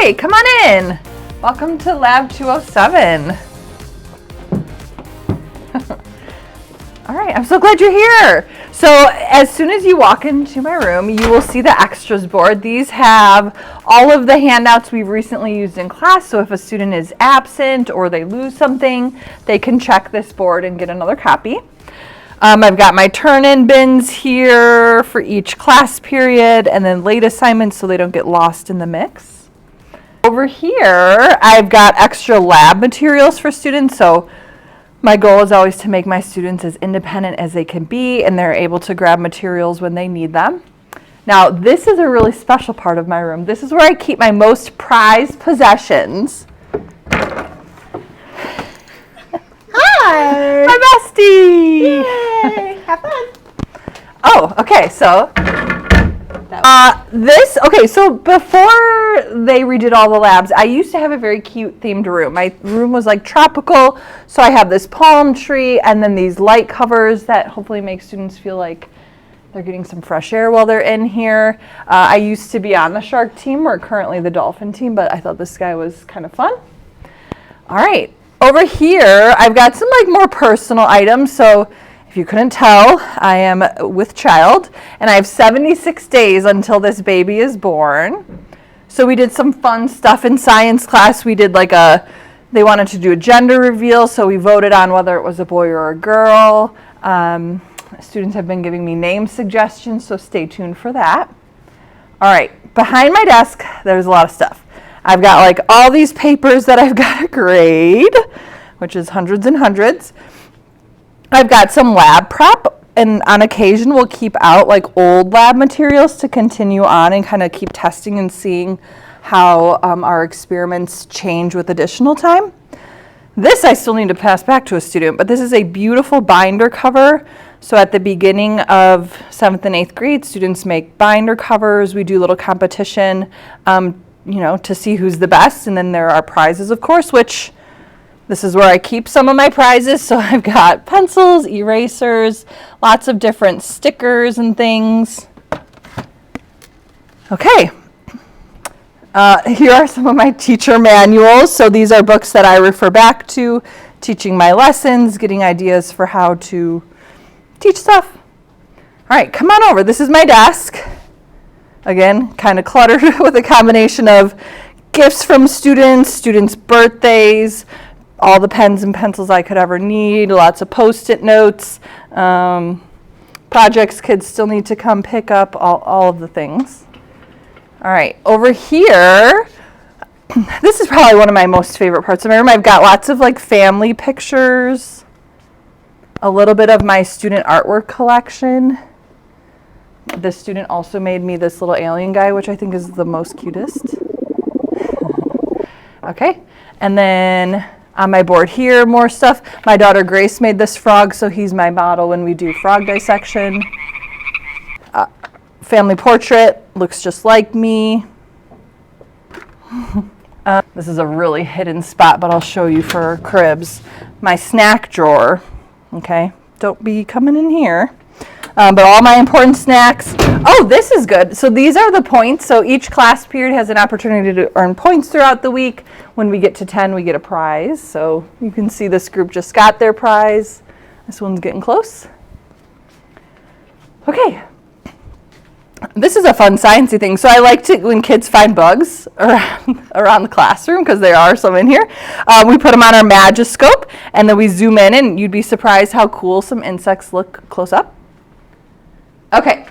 Okay, come on in. Welcome to Lab 207. All right, I'm so glad you're here. So as soon as you walk into my room, you will see the extras board. These have all of the handouts we've recently used in class. So if a student is absent or they lose something, they can check this board and get another copy. I've got my turn-in bins here for each class period and then late assignments so they don't get lost in the mix. Over here, I've got extra lab materials for students. So my goal is always to make my students as independent as they can be and they're able to grab materials when they need them. Now, this is a really special part of my room. This is where I keep my most prized possessions. Hi! My bestie! Yay! Have fun! Oh, okay, so so before they redid all the labs, I used to have a very cute themed room. My room was like tropical, so I have this palm tree and then these light covers that hopefully make students feel like they're getting some fresh air while they're in here. I used to be on the shark team. We're currently the dolphin team, but I thought this guy was kind of fun. All right, over here, I've got some like more personal items. So if you couldn't tell, I am with child and I have 76 days until this baby is born. So we did some fun stuff in science class. We did they wanted to do a gender reveal, so we voted on whether it was a boy or a girl. Students have been giving me name suggestions, so stay tuned for that. All right, behind my desk, there's a lot of stuff. I've got like all these papers that I've got to grade, which is hundreds and hundreds. I've got some lab prep, and on occasion we'll keep out like old lab materials to continue on and kind of keep testing and seeing how our experiments change with additional time. This I still need to pass back to a student, but this is a beautiful binder cover. So at the beginning of 7th and 8th grade, students make binder covers. We do a little competition, to see who's the best. And then there are prizes, of course, which this is where I keep some of my prizes. So I've got pencils, erasers, lots of different stickers and things. Okay. Here are some of my teacher manuals. So these are books that I refer back to, teaching my lessons, getting ideas for how to teach stuff. All right, come on over. This is my desk. Again, kind of cluttered with a combination of gifts from students' birthdays, all the pens and pencils I could ever need, lots of Post-it notes, projects kids still need to come pick up, all of the things. All right, over here, this is probably one of my most favorite parts of my room. I've got lots of like family pictures, a little bit of my student artwork collection. This student also made me this little alien guy, which I think is the most cutest. Okay, and then on my board here, more stuff. My daughter Grace made this frog, so he's my model when we do frog dissection. Family portrait, looks just like me. This is a really hidden spot, but I'll show you for cribs. My snack drawer, okay? Don't be coming in here. But all my important snacks. Oh, this is good. So these are the points. So each class period has an opportunity to earn points throughout the week. When we get to 10, we get a prize. So you can see this group just got their prize. This one's getting close. Okay. This is a fun sciencey thing. So I like to, when kids find bugs around the classroom, because there are some in here, we put them on our Magiscope, and then we zoom in, and you'd be surprised how cool some insects look close up. Okay.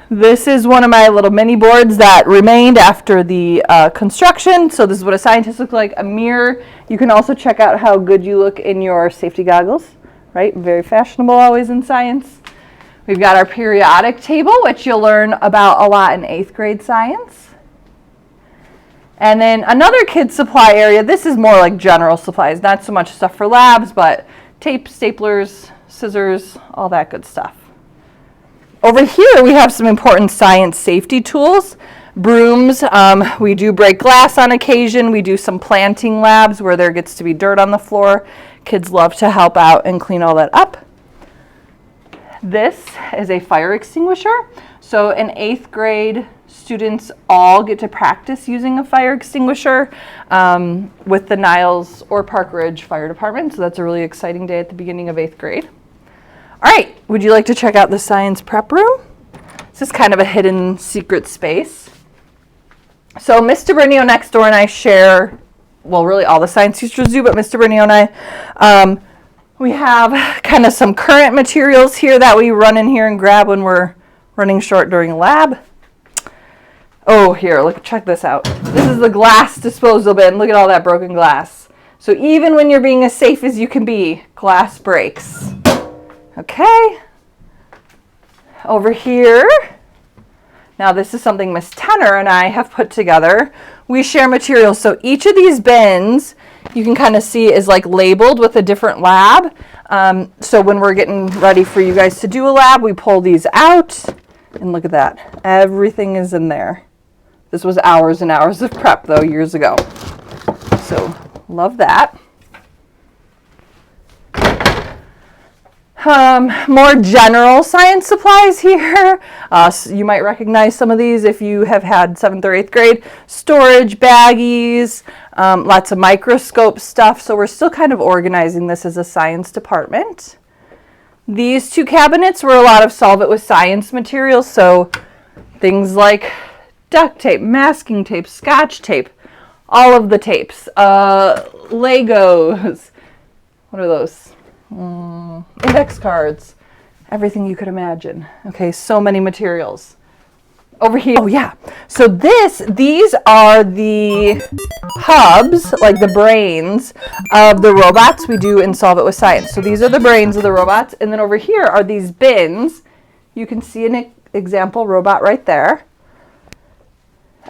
This is one of my little mini boards that remained after the construction. So this is what a scientist looks like, a mirror. You can also check out how good you look in your safety goggles, right? Very fashionable always in science. We've got our periodic table, which you'll learn about a lot in 8th grade science. And then another kids supply area. This is more like general supplies, not so much stuff for labs, but tape, staplers, scissors, all that good stuff. Over here, we have some important science safety tools. Brooms, we do break glass on occasion. We do some planting labs where there gets to be dirt on the floor. Kids love to help out and clean all that up. This is a fire extinguisher. So an 8th grade students all get to practice using a fire extinguisher with the Niles or Park Ridge Fire Department. So that's a really exciting day at the beginning of 8th grade. All right, would you like to check out the science prep room? This is kind of a hidden secret space. So Mr. Bernio next door and I share, well, really all the science teachers do, but Mr. Bernio and I, we have kind of some current materials here that we run in here and grab when we're running short during lab. Oh, here, look, check this out. This is the glass disposal bin. Look at all that broken glass. So even when you're being as safe as you can be, glass breaks. Okay. Over here. Now this is something Miss Tenner and I have put together. We share materials. So each of these bins you can kind of see is like labeled with a different lab. So when we're getting ready for you guys to do a lab, we pull these out and look at that. Everything is in there. This was hours and hours of prep though, years ago. So love that. More general science supplies here. So you might recognize some of these if you have had 7th or 8th grade. Storage baggies, lots of microscope stuff. So we're still kind of organizing this as a science department. These two cabinets were a lot of solve it with science materials. So things like duct tape, masking tape, scotch tape, all of the tapes, Legos. What are those? Index cards, everything you could imagine. Okay, so many materials. Over here, oh yeah, so these are the hubs, like the brains of the robots we do in Solve It with Science. So these are the brains of the robots, and then over here are these bins. You can see an example robot right there.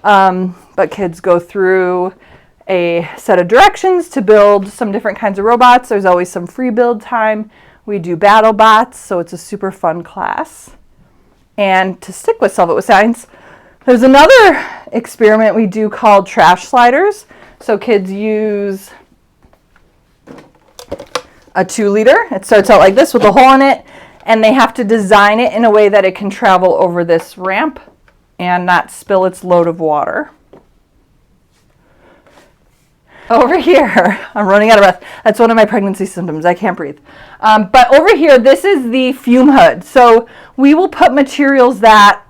But kids go through a set of directions to build some different kinds of robots. There's always some free build time. We do battle bots, so it's a super fun class. And to stick with Solve It with Science, there's another experiment we do called trash sliders. So kids use a 2-liter. It starts out like this with a hole in it, and they have to design it in a way that it can travel over this ramp and not spill its load of water. Over here, I'm running out of breath. That's one of my pregnancy symptoms. I can't breathe. But over here, this is the fume hood. So we will put materials that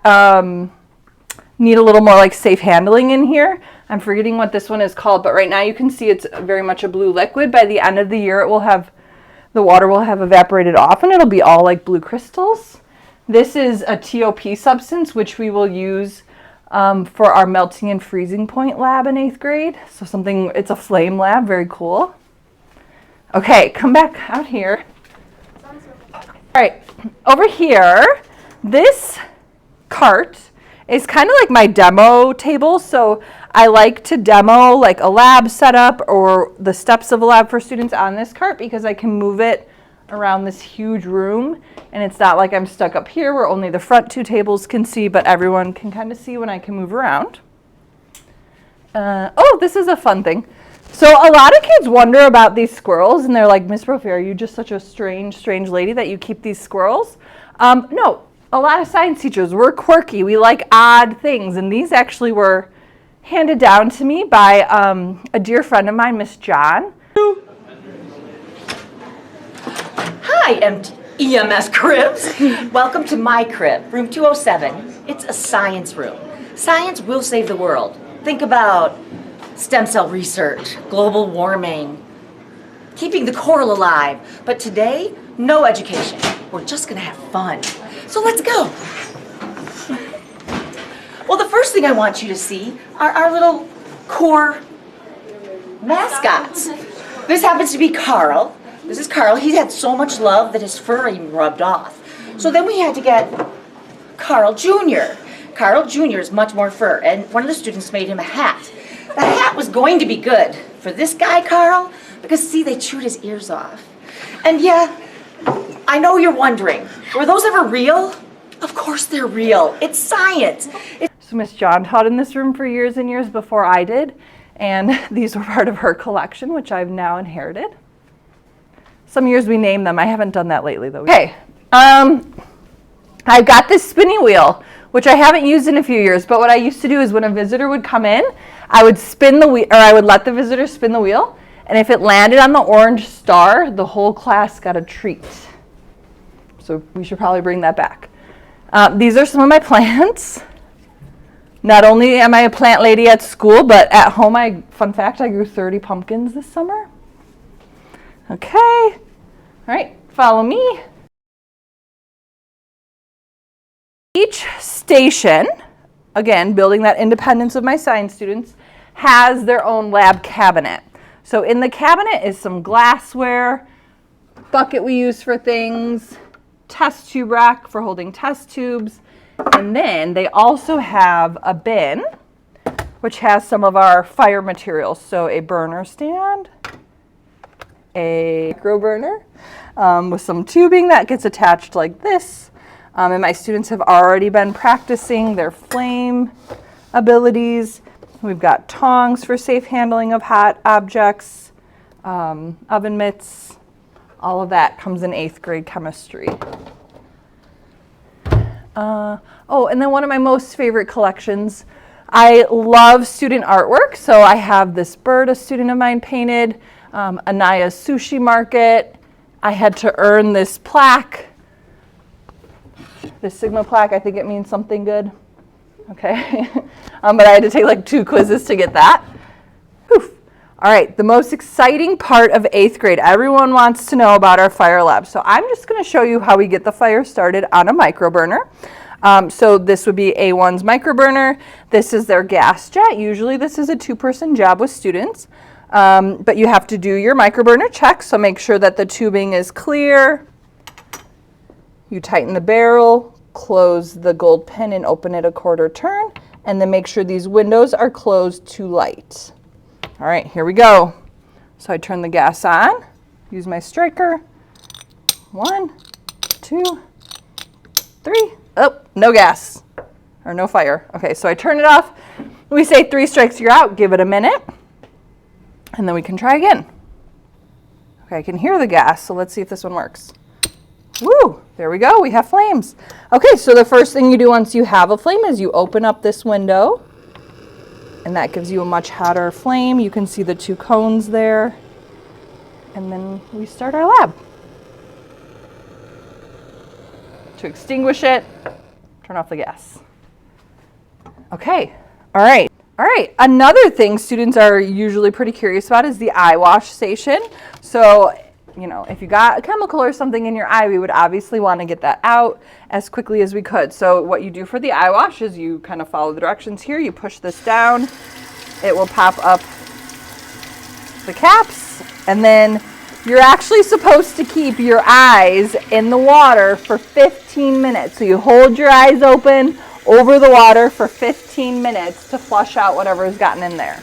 need a little more like safe handling in here. I'm forgetting what this one is called, but right now you can see it's very much a blue liquid. By the end of the year, the water will have evaporated off and it'll be all like blue crystals. This is a TOP substance, which we will use for our melting and freezing point lab in 8th grade. So it's a flame lab, very cool. Okay, come back out here. All right, over here, this cart is kind of like my demo table. So I like to demo like a lab setup or the steps of a lab for students on this cart because I can move it around this huge room, and it's not like I'm stuck up here where only the front 2 tables can see, but everyone can kind of see when I can move around. Oh, this is a fun thing. So a lot of kids wonder about these squirrels, and they're like, Miss Brophy, are you just such a strange lady that you keep these squirrels? No, a lot of science teachers, we're quirky. We like odd things, and these actually were handed down to me by a dear friend of mine, Miss John. Hi, EMS Cribs. Welcome to my crib, room 207. It's a science room. Science will save the world. Think about stem cell research, global warming, keeping the coral alive. But today, no education. We're just gonna have fun. So let's go. Well, the first thing I want you to see are our little core mascots. This happens to be Carl. This is Carl. He had so much love that his fur even rubbed off. So then we had to get Carl Jr. Carl Jr. is much more fur, and one of the students made him a hat. The hat was going to be good for this guy, Carl, because see, they chewed his ears off. And yeah, I know you're wondering, were those ever real? Of course they're real. It's science. So Miss John taught in this room for years and years before I did, and these were part of her collection, which I've now inherited. Some years we name them. I haven't done that lately though. Okay, I've got this spinning wheel. which I haven't used in a few years, but what I used to do is when a visitor would come in, I would spin the wheel, or I would let the visitor spin the wheel, and if it landed on the orange star, the whole class got a treat. So we should probably bring that back. These are some of my plants. Not only am I a plant lady at school, but at home, fun fact, I grew 30 pumpkins this summer. Okay, all right, follow me. Each station, again, building that independence of my science students, has their own lab cabinet. So in the cabinet is some glassware, bucket we use for things, test tube rack for holding test tubes, and then they also have a bin which has some of our fire materials. So a burner stand, a micro burner with some tubing that gets attached like this. And my students have already been practicing their flame abilities. We've got tongs for safe handling of hot objects, oven mitts. All of that comes in 8th grade chemistry. Oh, and then one of my most favorite collections. I love student artwork, so I have this bird a student of mine painted, Anaya's Sushi Market. I had to earn this plaque, this Sigma plaque. I think it means something good. Okay, but I had to take like 2 quizzes to get that. Whew. All right, the most exciting part of 8th grade. Everyone wants to know about our fire lab. So I'm just going to show you how we get the fire started on a micro burner. So this would be A1's micro burner. This is their gas jet. Usually this is a 2-person job with students, but you have to do your micro burner check. So make sure that the tubing is clear. You tighten the barrel, close the gold pin and open it a 1/4 turn, and then make sure these windows are closed to light. All right, here we go. So I turn the gas on, use my striker. 1, 2, 3. Oh, no gas or no fire. Okay, so I turn it off. We say 3 strikes, you're out. Give it a minute, and then we can try again. Okay, I can hear the gas, so let's see if this one works. Woo, there we go, we have flames. Okay, so the first thing you do once you have a flame is you open up this window, and that gives you a much hotter flame. You can see the 2 cones there, and then we start our lab. To extinguish it, turn off the gas. Okay, all right. All right, another thing students are usually pretty curious about is the eye wash station. So, you know, if you got a chemical or something in your eye, we would obviously want to get that out as quickly as we could. So what you do for the eye wash is you kind of follow the directions here. You push this down, it will pop up the caps, and then you're actually supposed to keep your eyes in the water for 15 minutes. So you hold your eyes open over the water for 15 minutes to flush out whatever has gotten in there.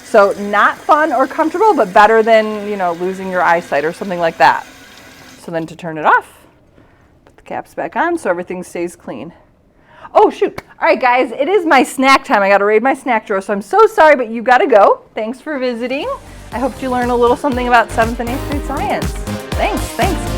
So not fun or comfortable, but better than, you know, losing your eyesight or something like that. So then to turn it off, put the caps back on so everything stays clean. Oh, shoot. All right, guys, it is my snack time. I got to raid my snack drawer, so I'm so sorry, but you got to go. Thanks for visiting. I hope you learned a little something about 7th and 8th grade science. Thanks.